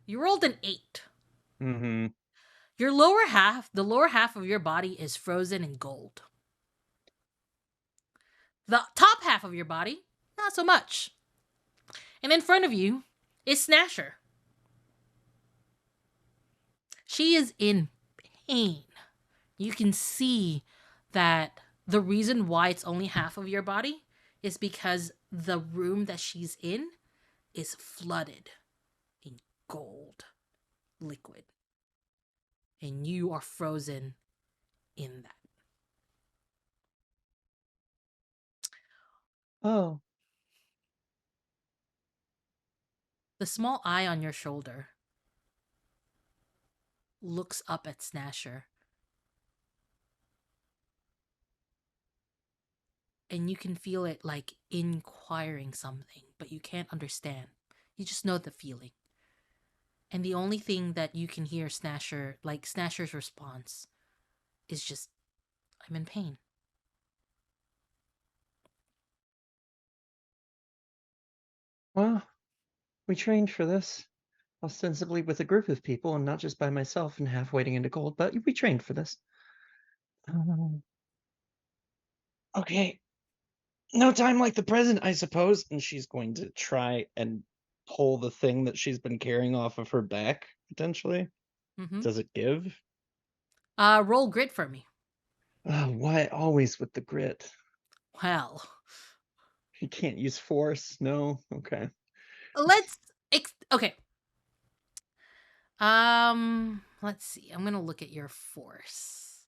You rolled an 8. Mm-hmm. Your lower half, the lower half of your body is frozen in gold. The top half of your body, not so much. And in front of you is Snasher. She is in pain. You can see that the reason why it's only half of your body is because the room that she's in is flooded in gold liquid. And you are frozen in that. Oh. The small eye on your shoulder looks up at Snasher. And you can feel it like inquiring something, but you can't understand. You just know the feeling. And the only thing that you can hear Snasher's response is just, I'm in pain. Well, we trained for this. Ostensibly with a group of people and not just by myself and half wading into gold, but we trained for this. Um, okay. No time like the present, I suppose. And she's going to try and pull the thing that she's been carrying off of her back, potentially. Mm-hmm. Does it give? Roll grit for me. Why always with the grit? Well, You can't use force? No? Okay. okay. Let's see. I'm gonna look at your force.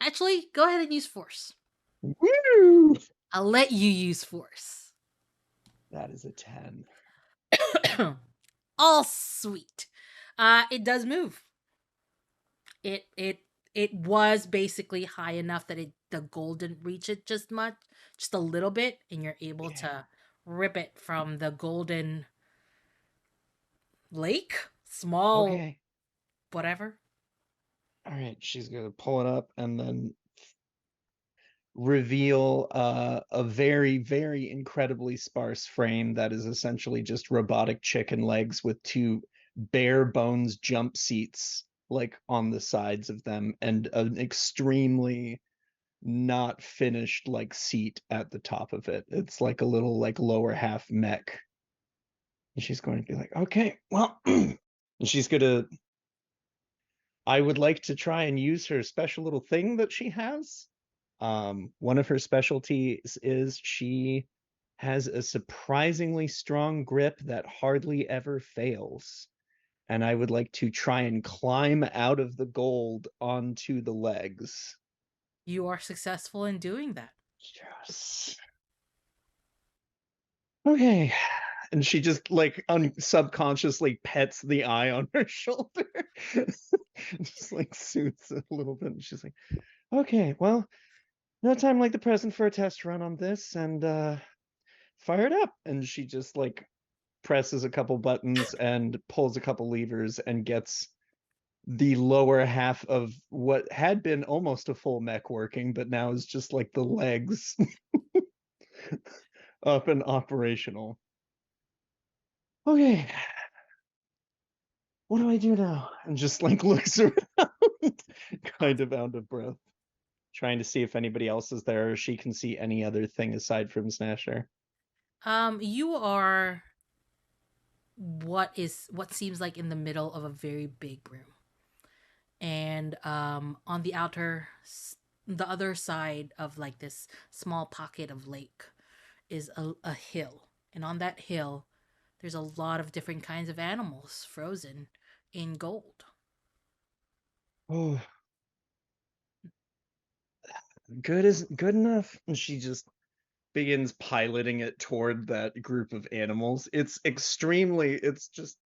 Actually, go ahead and use force. Woo! I'll let you use force. That is a 10. All sweet. It does move. It was basically high enough that the gold didn't reach it just a little bit, and you're able Yeah. to rip it from the golden lake, small Okay. whatever. All right. She's going to pull it up and then reveal a very, very incredibly sparse frame that is essentially just robotic chicken legs with two bare bones jump seats like on the sides of them and an extremely not finished like seat at the top of it. It's like a little like lower half mech. And she's going to be like, okay, well, and she's gonna. I would like to try and use her special little thing that she has. One of her specialties is she has a surprisingly strong grip that hardly ever fails. And I would like to try and climb out of the gold onto the legs. You are successful in doing that. Yes. Okay. And she just like subconsciously pets the eye on her shoulder. Just like soothes it a little bit. And she's like, okay, well, no time like the present for a test run on this, and fire it up. And she just like presses a couple buttons and pulls a couple levers and gets the lower half of what had been almost a full mech working, but now is just like the legs up and operational. Okay, what do I do now? And just like looks around, kind of out of breath, trying to see if anybody else is there or she can see any other thing aside from Snasher. You are what seems like in the middle of a very big room. And on the other side of like this small pocket of lake is a hill. And on that hill there's a lot of different kinds of animals frozen in gold. Oh, good isn't good enough. And she just begins piloting it toward that group of animals. It's just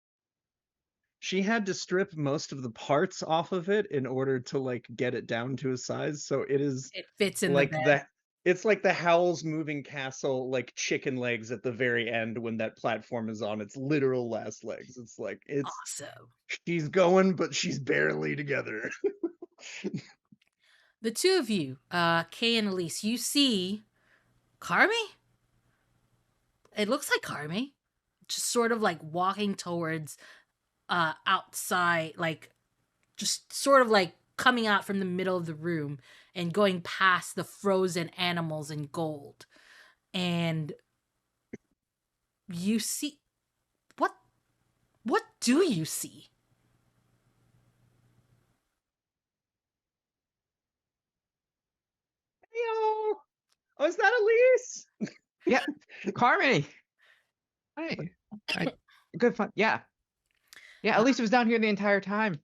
she had to strip most of the parts off of it in order to like get it down to a size. So it is It fits in the like bed. it's like the Howl's Moving Castle like chicken legs at the very end when that platform is on its literal last legs. It's like it's Awesome. she's going, but she's barely together. The two of you, Kay and Elise, you see Carmi? It looks like Carmi. Just sort of like walking towards outside, like just sort of like coming out from the middle of the room and going past the frozen animals in gold. And you see what what do you see? Yo! Oh, is that Elise? Yeah, Carmen. Hi. Good fun. Yeah. Yeah, Uh, at least it was down here the entire time.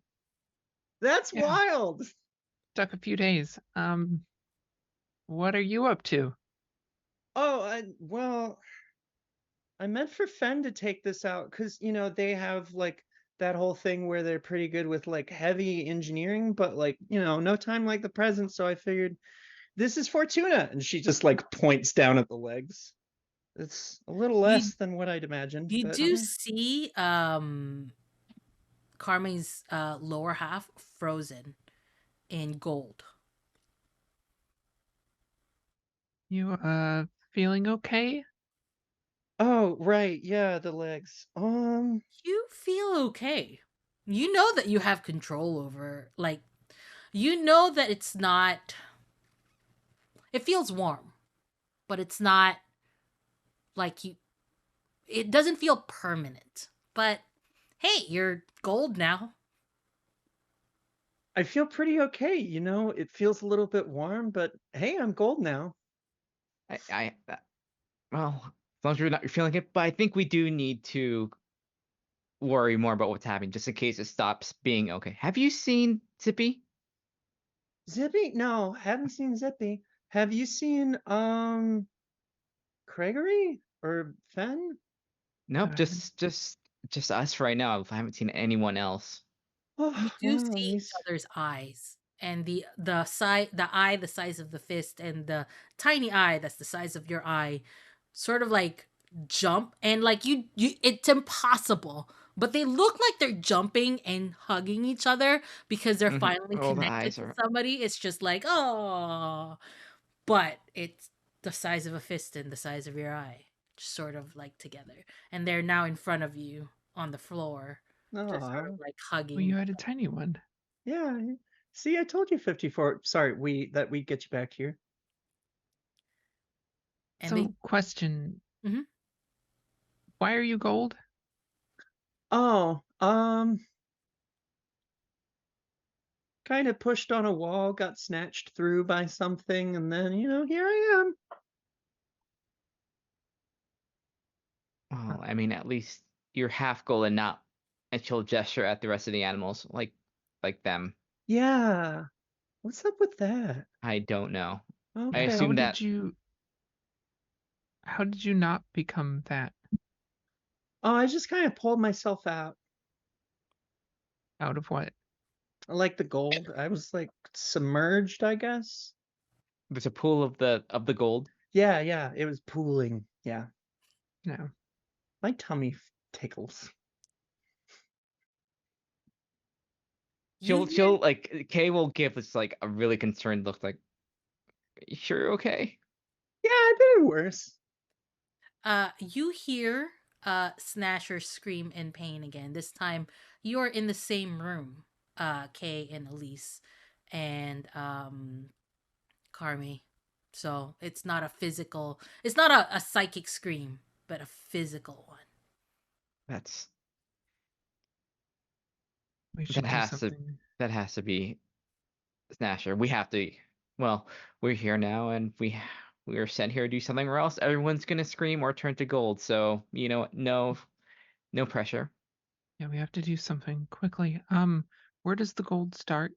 That's Yeah. wild. Took a few days. What are you up to? Oh, well, I meant for Fen to take this out because, they have like that whole thing where they're pretty good with like heavy engineering, but like, no time like the present. So I figured this is Fortuna. And she just like points down at the legs. It's a little you less than what I'd imagined, you but do see Carmen's lower half frozen in gold. You feeling okay? oh, right. Yeah, the legs. You feel okay. You know that you have control over, like, you know that it's not, it feels warm, but it's not like you, it doesn't feel permanent. But hey, you're gold now. I feel pretty okay. It feels a little bit warm, but hey, I'm gold now. Well, as long as you're not feeling it, but I think we do need to worry more about what's happening just in case it stops being okay. Have you seen Zippy? Zippy? No, haven't seen Zippy. Have you seen Gregory or Fen? Nope, Uh, just us right now. I haven't seen anyone else. Oh, You do well, at see each least other's eyes, and the eye the size of the fist, and the tiny eye that's the size of your eye, sort of like jump, and like you it's impossible, but they look like they're jumping and hugging each other because they're finally Oh, the connected eyes to are. somebody. It's just like, oh, but it's the size of a fist and the size of your eye, just sort of like together, and they're now in front of you on the floor, just sort of oh, like well, hugging. you had a tiny one. yeah. See, I told you 54. Sorry, we'd get you back here. And they So, question: Mhm. Why are you gold? Oh, kind of pushed on a wall, got snatched through by something, and then, here I am. Well, I mean, at least you're half gold and not. And she'll gesture at the rest of the animals, like them. Yeah. What's up with that? I don't know. I Yeah, Okay. assume that how did you not become that Oh, I just kind of pulled myself out. out of what? I like the gold. I was like submerged, I guess. there's a pool of the gold. Yeah, it was pooling. Yeah. No. My tummy tickles. You She'll hear like Kay will give us like a really concerned look, like, "You sure you're okay?" Yeah, I've been in worse. you hear Snasher scream in pain again. This time you're in the same room, Kay and Elise and Carmi. So it's not a psychic scream, but a physical one. That's We that should do has to something. that has to be Snasher. We have to. Well, we're here now, and we are sent here to do something, or else everyone's gonna scream or turn to gold. So no pressure. Yeah, we have to do something quickly. Where does the gold start?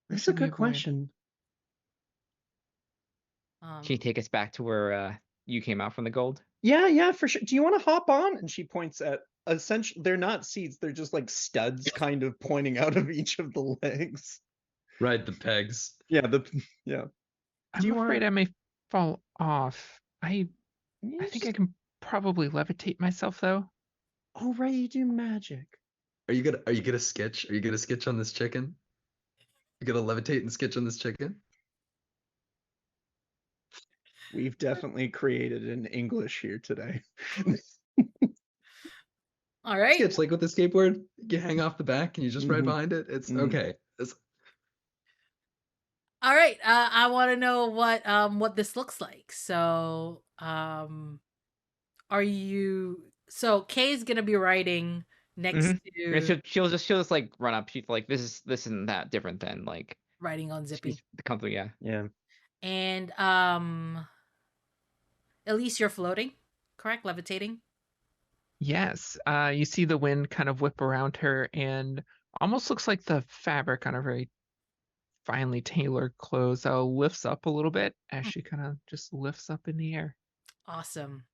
Where That's a should we good avoid? question. Can you Um take us back to where you came out from the gold? Yeah, for sure. Do you want to hop on? And she points at essentially, they're not seats, they're just like studs kind of pointing out of each of the legs. Right, the pegs. Yeah, yeah. Do I'm you want afraid I may fall off. I to think I just can probably levitate myself though. oh right, you do magic. Are you gonna sketch? Are you gonna sketch on this chicken? You gonna levitate and sketch on this chicken? We've definitely created an English here today. All right. Sketch like with the skateboard, you hang off the back and you just ride Mhm. behind it. It's Mhm. okay. All right. I want to know what this looks like. So, are you? So Kay's gonna be riding next Mhm. Yeah, to she'll just like run up. She's like, this isn't that different than like riding on she's Zippy, comfortable. Yeah. Yeah. and at least you're floating, correct? Levitating. Yes, you see the wind kind of whip around her, and almost looks like the fabric on her very finely tailored clothes lifts up a little bit as Hmm, she kind of just lifts up in the air. awesome.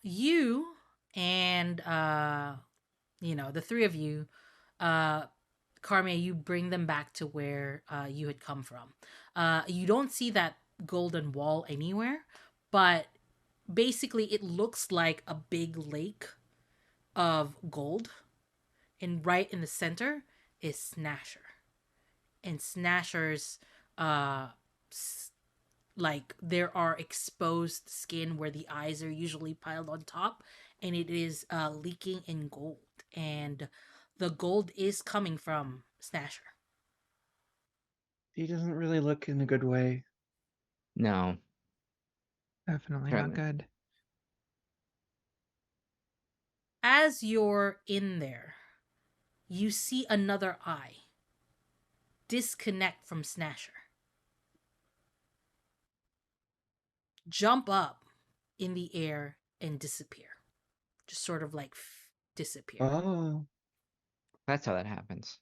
You and the three of you, uh, Carmia, you bring them back to where you had come from. You don't see that golden wall anywhere, but basically it looks like a big lake of gold, and right in the center is Snasher. And Snasher's uh like there are exposed skin where the eyes are usually piled on top, and it is leaking in gold, and the gold is coming from Snasher. He doesn't really look in a good way. No. Definitely not Certainly. good. As you're in there, you see another eye disconnect from Snasher, jump up in the air and disappear, just sort of like disappear. Oh, That's how that happens.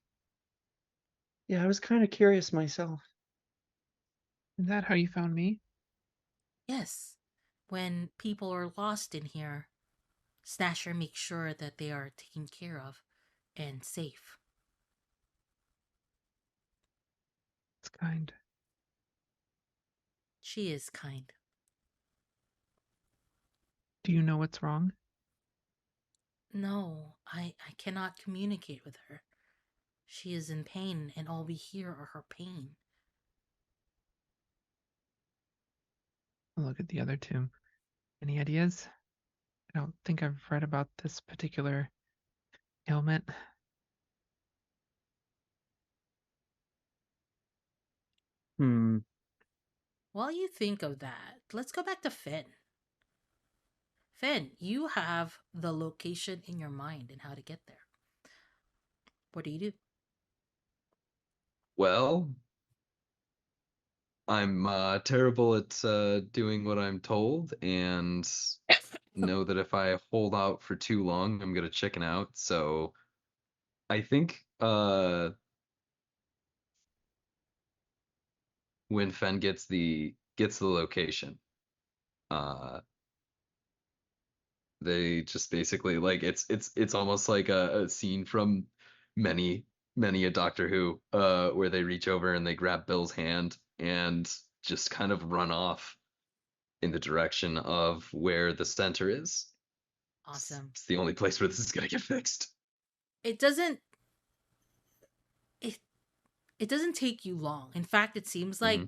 yeah, I was kind of curious myself. Is that how you found me? Yes, when people are lost in here, Snatcher makes sure that they are taken care of and safe. It's kind. She is kind. Do you know what's wrong? No, I cannot communicate with her. She is in pain, and all we hear are her pain. I'll look at the other two. Any ideas? I don't think I've read about this particular ailment. Hmm. While you think of that, let's go back to Finn. Finn, you have the location in your mind and how to get there. What do you do? Well, I'm terrible at doing what I'm told, and know that if I hold out for too long, I'm gonna chicken out. So I think when Fen gets the location, uh, they just basically like it's almost like a scene from many a Doctor Who, where they reach over and they grab Bill's hand and just kind of run off in the direction of where the center is. Awesome. It's the only place where this is gonna get fixed. It doesn't it it doesn't take you long. In fact, it seems like Hmm.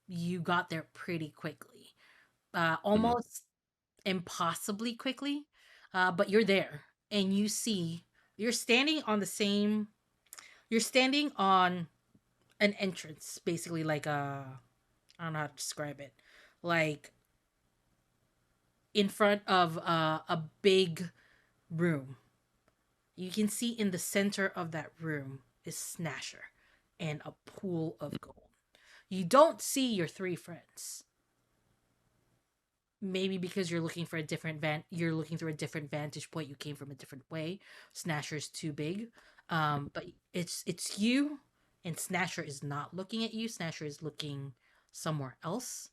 you got there pretty quickly. Hmm. Almost impossibly quickly. But you're there and you see you're standing on the same you're standing on an entrance, basically like a I don't know how to describe it. Like in front of a big room. You can see in the center of that room is Snasher and a pool of gold. You don't see your three friends. Maybe because you're looking through a different vantage point. You came from a different way. Snasher's too big. But it's you, and Snasher is not looking at you. Snasher is looking somewhere else.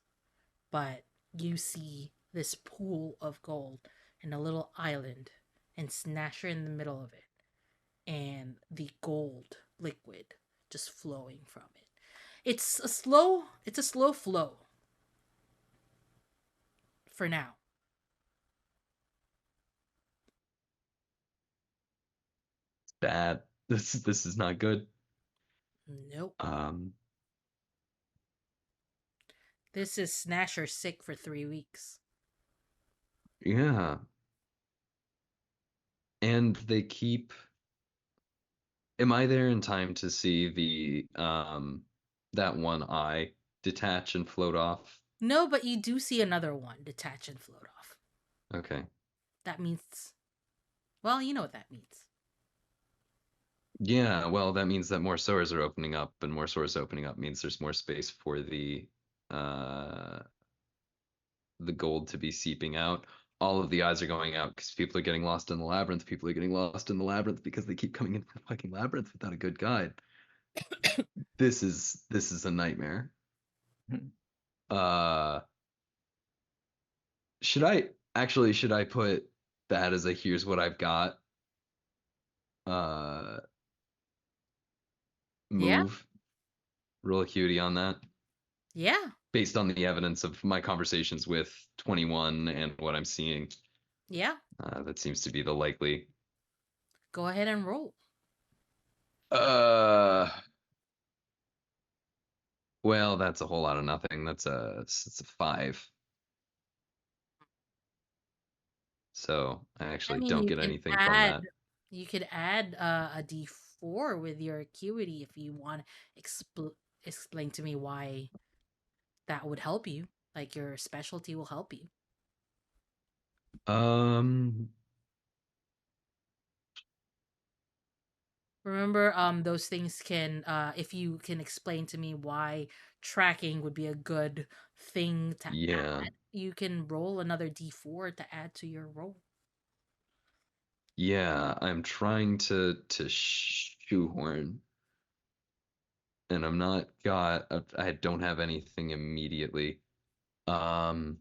But you see this pool of gold and a little island, and Snasher in the middle of it, and the gold liquid just flowing from it. It's a slow flow for now. Bad. This is not good. Nope. Um, This is Snasher sick for 3 weeks. yeah. And they keep. Am I there in time to see the that one eye detach and float off? No, but you do see another one detach and float off. Okay. That means, well, you know what that means. Yeah, well, that means that more sewers are opening up, and more sewers opening up means there's more space for uh the gold to be seeping out. All of the eyes are going out because people are getting lost in the labyrinth. People are getting lost in the labyrinth because they keep coming into the fucking labyrinth without a good guide. This is a nightmare. Uh, should I put that as a here's what I've got uh Yeah, move? Roll acuity on that yeah, based on the evidence of my conversations with 21 and what I'm seeing. yeah. That seems to be the likely. Go ahead and roll. Uh, well, that's a whole lot of nothing. It's a 5. So I I actually mean, don't you get can anything from add that. you could add a D4 with your acuity if you want to explain to me why that would help you. Like your specialty will help you. Um, Remember, those things can, if you can explain to me why tracking would be a good thing to yeah, add, you can roll another D4 to add to your roll. yeah. I'm trying to shoehorn, and I don't have anything immediately. Um,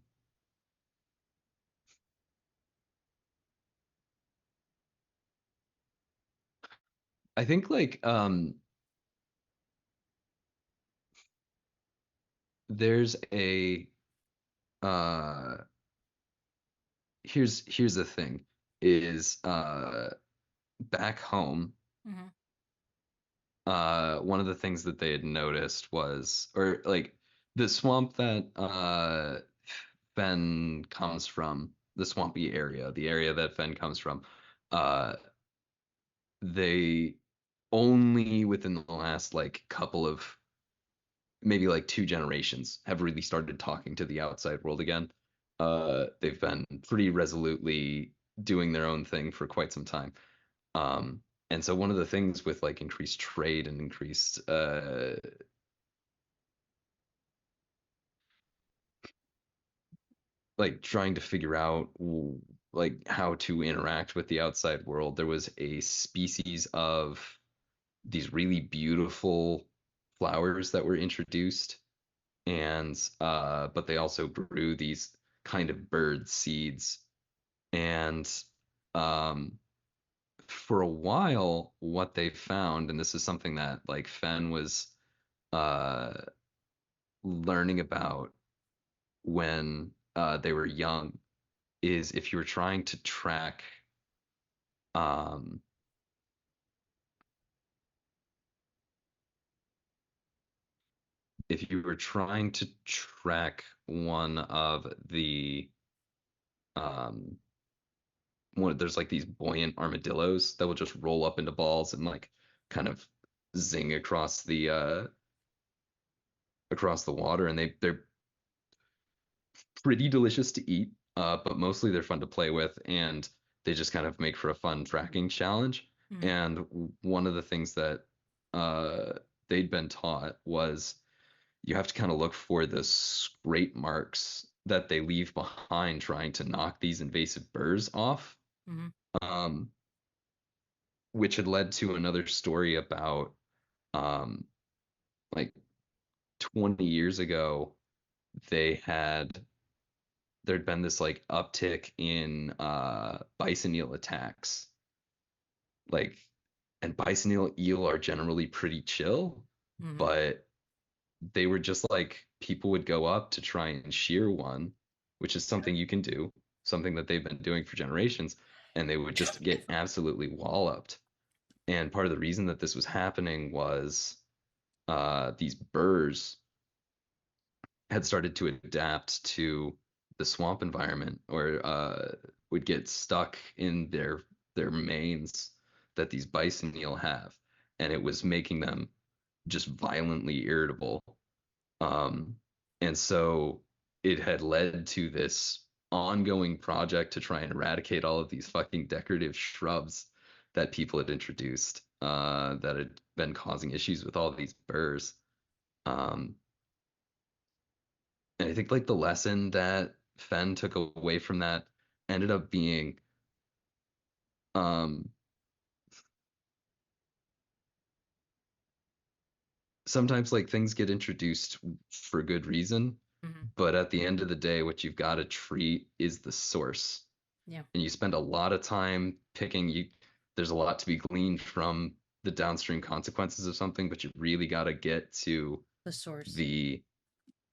I think there's a uh here's the thing is back home Mm-hmm. one of the things that they had noticed was or like the swamp that Fen comes from, the swampy area, the area that Fen comes from, uh they only within the last like couple of maybe like 2 generations have really started talking to the outside world again. They've been pretty resolutely doing their own thing for quite some time. Um, and so one of the things with like increased trade and increased like trying to figure out like how to interact with the outside world, there was a species of these really beautiful flowers that were introduced, and but they also grew these kind of bird seeds, and um for a while what they found, and this is something that like Fen was uh learning about when they were young, is if you were trying to track um if you were trying to track one of the um there's like these buoyant armadillos that will just roll up into balls and like kind of zing across the water, and they're pretty delicious to eat, but mostly they're fun to play with, and they just kind of make for a fun tracking challenge. Mm-hmm. And one of the things that they'd been taught was you have to kind of look for the scrape marks that they leave behind trying to knock these invasive burrs off. Mm-hmm. Um, which had led to another story about um, like 20 years ago, they had there'd been this like uptick in bison eel attacks. Like, and bison eel are generally pretty chill, Mm-hmm. but they were just like people would go up to try and shear one, which is something you can do, something that they've been doing for generations, and they would just get absolutely walloped. And part of the reason that this was happening was these burrs had started to adapt to the swamp environment, or would get stuck in their their manes that these bicentennial have, and it was making them just violently irritable. And so it had led to this ongoing project to try and eradicate all of these fucking decorative shrubs that people had introduced, that had been causing issues with all these burrs. And I think like the lesson that Fen took away from that ended up being, um, sometimes like things get introduced for good reason, Mhm. but at the end of the day, what you've got to treat is the source. Yeah. And you spend a lot of time picking. There's a lot to be gleaned from the downstream consequences of something, but you really got to get to The source. the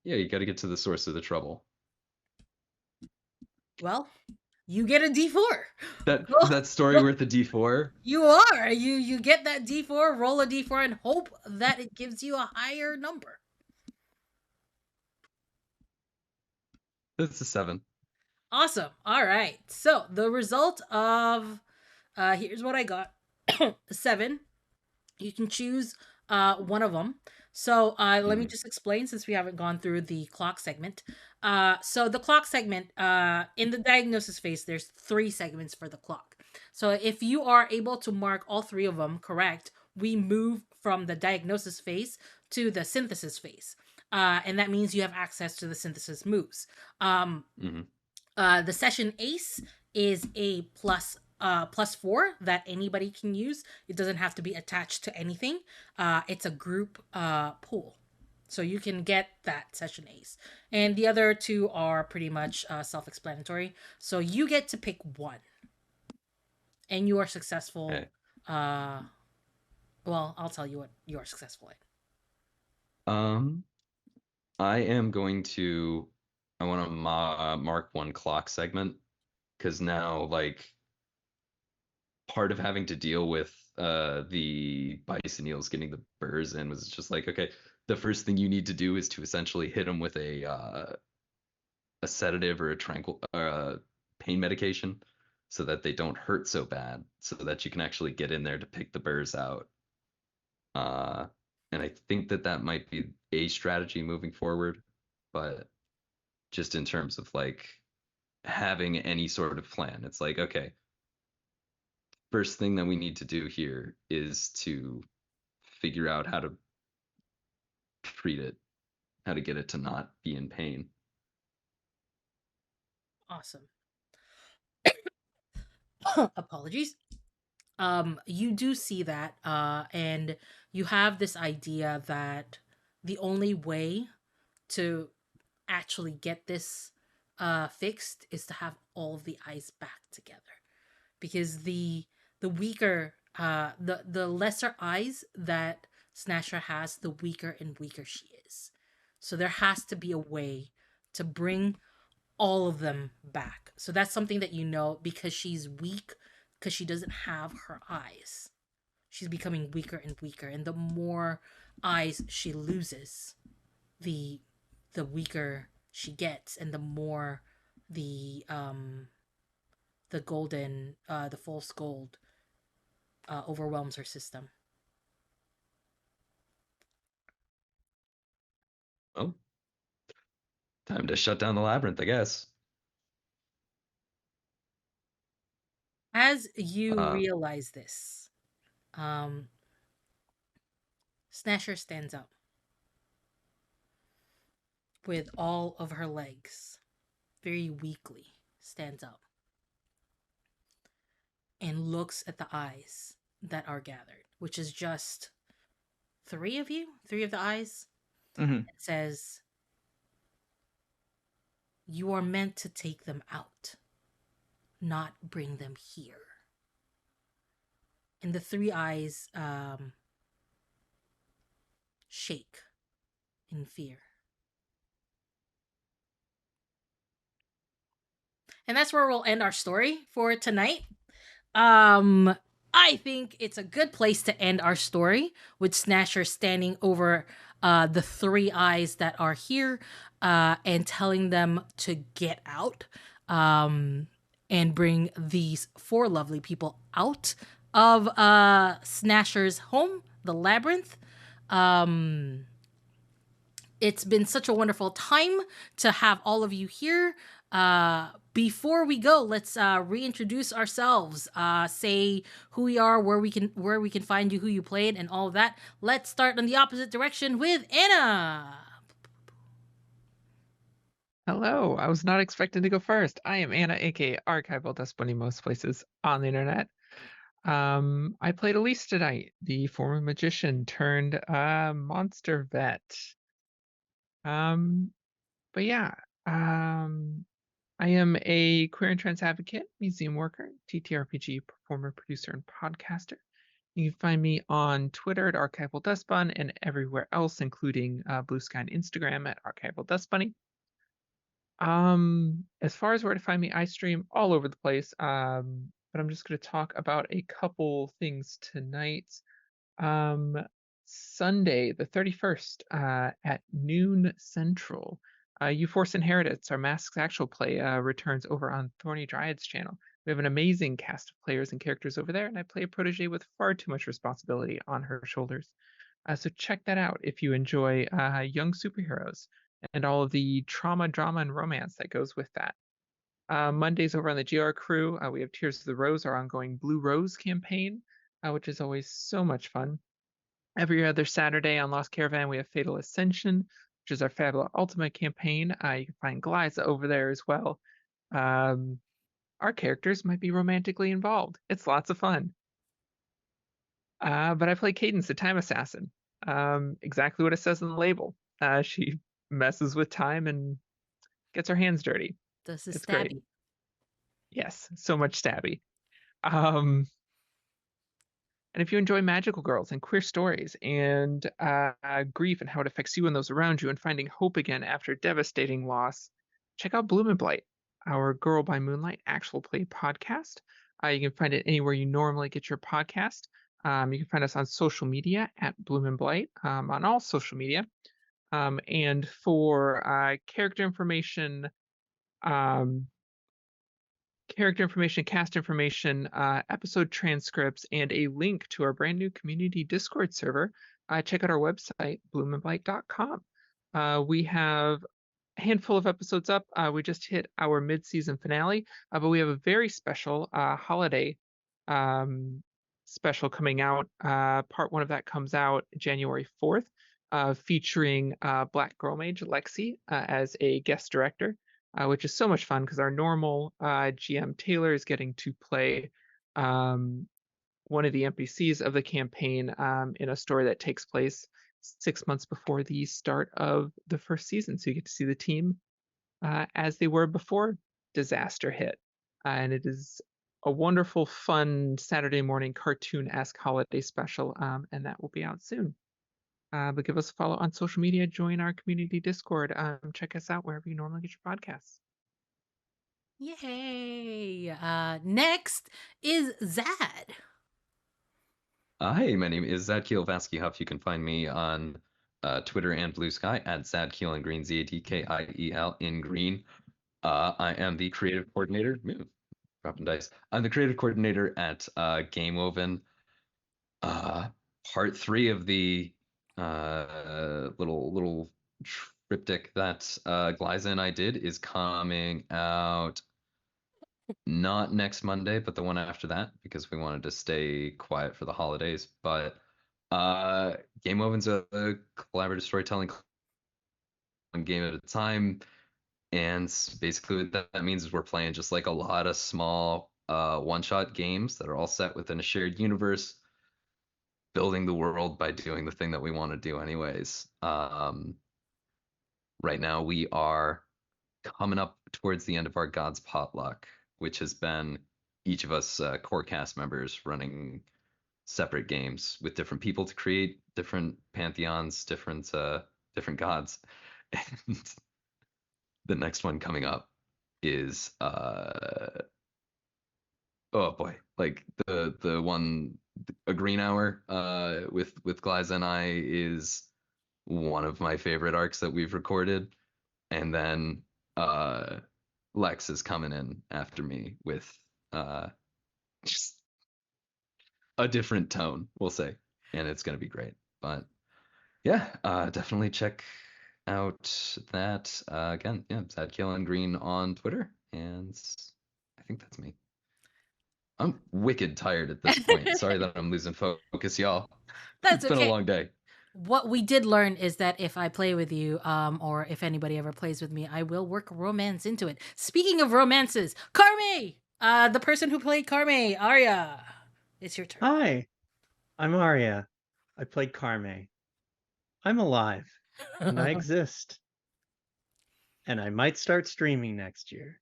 you got to get to the source of the trouble. Well, you get a D4. That story worth a D4. You are. You get that D4, roll a D4, and hope that it gives you a higher number. That's a 7. Awesome. All right. So the result of here's what I got. 7. You can choose one of them. So let me just explain since we haven't gone through the clock segment. So the clock segment, in the diagnosis phase, there's 3 segments for the clock. So if you are able to mark all 3 of them correct, we move from the diagnosis phase to the synthesis phase. And that means you have access to the synthesis moves. The session ace is a +4 that anybody can use. It doesn't have to be attached to anything. It's a group pool. So you can get that session ace. And the other 2 are pretty much self-explanatory. So you get to pick one. And you are successful. Okay. Well, I'll tell you what you are successful in. I am going to. I want to mark one clock segment, because now like part of having to deal with the bicentennials getting the burrs in was just like, okay, the first thing you need to do is to essentially hit them with a sedative or a tranquil pain medication, so that they don't hurt so bad, so that you can actually get in there to pick the burrs out. And I think that might be a strategy moving forward, but just in terms of like having any sort of plan, it's like, okay, first thing that we need to do here is to figure out how to treat it, how to get it to not be in pain. Awesome. Apologies. You do see that, and you have this idea that the only way to actually get this fixed is to have all of the eyes back together, because the weaker the lesser eyes that Snasher has, the weaker and weaker she is. So there has to be a way to bring all of them back. So that's something that you know, because she's weak, because she doesn't have her eyes. She's becoming weaker and weaker, and the more eyes she loses, the weaker she gets, and the more the golden the false gold overwhelms her system. Oh, time to shut down the labyrinth, I guess. As you Uh, realize this, Snasher stands up with all of her legs, very weakly stands up and looks at the eyes that are gathered, which is just 3 of you, 3 of the eyes. Mhm. It says, "You are meant to take them out, not bring them here." And the 3 eyes shake in fear. And that's where we'll end our story for tonight. I think it's a good place to end our story, with Snasher standing over the 3 eyes that are here and telling them to get out. and bring these 4 lovely people out of Snasher's home, the labyrinth. It's been such a wonderful time to have all of you here. Before we go, let's reintroduce ourselves. Say who we are, where we can find you, who you played, and all of that. Let's start in the opposite direction with Anna. Hello, I was not expecting to go first. I am Anna, aka Archival Dust Bunny, most places on the internet. I played Elise tonight, the former magician turned monster vet. But yeah, I am a queer and trans advocate, museum worker, TTRPG performer, producer, and podcaster. You can find me on Twitter at Archival Dust Bun and everywhere else, including Blue Sky and Instagram at Archival Dust Bunny. As far as where to find me, I stream all over the place. But I'm just going to talk about a couple things tonight. Sunday, the 31st, at noon Central, U-Force Inheritance, our Masks Actual play, returns over on Thorny Dryad's channel. We have an amazing cast of players and characters over there, and I play a protege with far too much responsibility on her shoulders. So check that out if you enjoy young superheroes and all of the trauma, drama, and romance that goes with that. Mondays over on the GR crew, we have Tears of the Rose, our ongoing Blue Rose campaign, which is always so much fun. Every other Saturday on Lost Caravan, we have Fatal Ascension, which is our Fabula Ultimate campaign. You can find Glyza over there as well. Our characters might be romantically involved. It's lots of fun. But I play Cadence, the Time Assassin. Exactly what it says on the label. She messes with time and gets her hands dirty. This is It's stabby. great. Yes, so much stabby. And if you enjoy magical girls and queer stories and grief and how it affects you and those around you and finding hope again after devastating loss, check out Bloom and Blight, our Girl by Moonlight actual play podcast. You can find it anywhere you normally get your podcast. You can find us on social media at Bloom and Blight, on all social media. And for character information, cast information, episode transcripts, and a link to our brand new community Discord server, check out our website, bloomandblight.com. We have a handful of episodes up. We just hit our mid-season finale, but we have a very special holiday special coming out. Part 1 of that comes out January 4th, featuring Black Girl Mage Lexi as a guest director. Which is so much fun because our normal GM Taylor is getting to play one of the NPCs of the campaign in a story that takes place 6 months before the start of the first season. So you get to see the team as they were before disaster hit. And it is a wonderful, fun Saturday morning cartoon-esque holiday special, and that will be out soon. But give us a follow on social media, join our community Discord, check us out wherever you normally get your podcasts. Yay! Next is Zad. Hi, my name is Zad Kielvaski Huff. You can find me on Twitter and Blue Sky at Zadkiel in Green, Zadkiel in Green. I am the creative coordinator. Dropping dice. I'm the creative coordinator at Game Woven. Part 3 of the little triptych that Glyza and I did is coming out not next Monday, but the one after that, because we wanted to stay quiet for the holidays. But Game Woven's a collaborative storytelling one game at a time. And basically what that means is we're playing just like a lot of small one-shot games that are all set within a shared universe, building the world by doing the thing that we want to do anyways. Right now we are coming up towards the end of our God's Potluck, which has been each of us core cast members running separate games with different people to create different pantheons, different gods. And the next one coming up is oh boy, like the one, a green hour with Glyza and I is one of my favorite arcs that we've recorded. And then Lex is coming in after me with just a different tone, we'll say, and it's gonna be great. But yeah, definitely check out that again. Yeah, Zadkill and Green on Twitter, and I think that's me. I'm wicked tired at this point. Sorry that I'm losing focus, y'all. That's It's been a okay. long day. What we did learn is that if I play with you, or if anybody ever plays with me, I will work romance into it. Speaking of romances, Carme, the person who played Carme, Arya, it's your turn. Hi, I'm Arya. I played Carme. I'm alive, and I exist. And I might start streaming next year.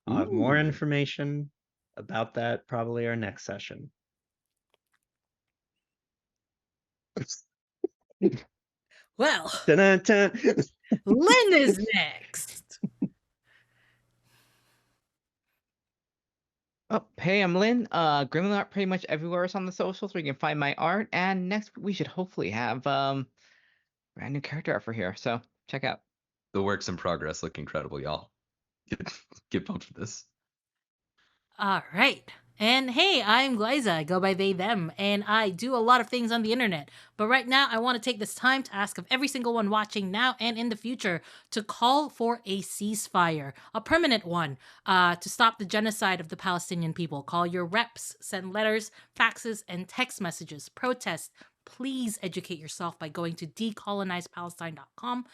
I'll have more Ooh. information about that probably our next session. Well, Dun-dun-dun. Lynn is next. Oh, hey, I'm Lynn. Gremlin art pretty much everywhere is on the socials where you can find my art. And next we should hopefully have brand new character art for here. So check out. The works in progress look incredible, y'all. Get pumped for this. All right. And hey, I'm Glyza. I go by they, them, and I do a lot of things on the internet. But right now, I want to take this time to ask of every single one watching now and in the future to call for a ceasefire, a permanent one, to stop the genocide of the Palestinian people. Call your reps, send letters, faxes, and text messages, protest. Please educate yourself by going to decolonizepalestine.com.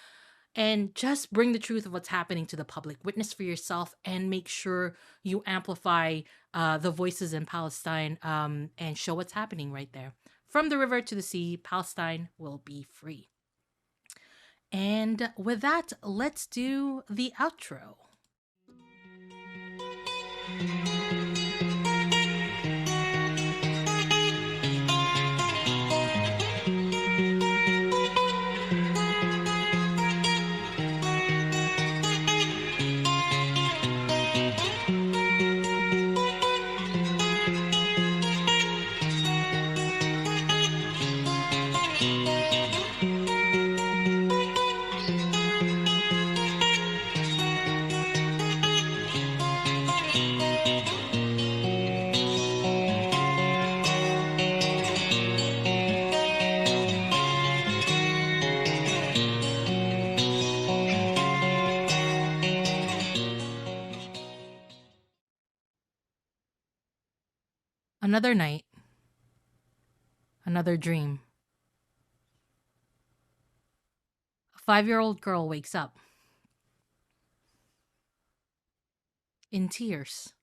And just bring the truth of what's happening to the public. Witness for yourself and make sure you amplify the voices in Palestine, and show what's happening right there. From the river to the sea, Palestine will be free. And with that, let's do the outro. Another night, another dream. A 5-year-old girl wakes up in tears,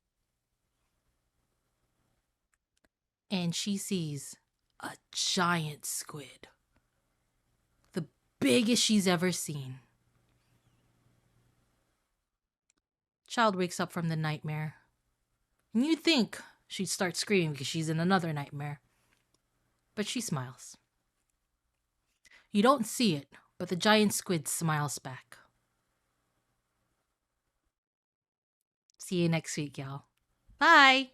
and she sees a giant squid, the biggest she's ever seen. Child wakes up from the nightmare, and you'd think she'd start screaming because she's in another nightmare, but she smiles. You don't see it, but the giant squid smiles back. See you next week, y'all. Bye!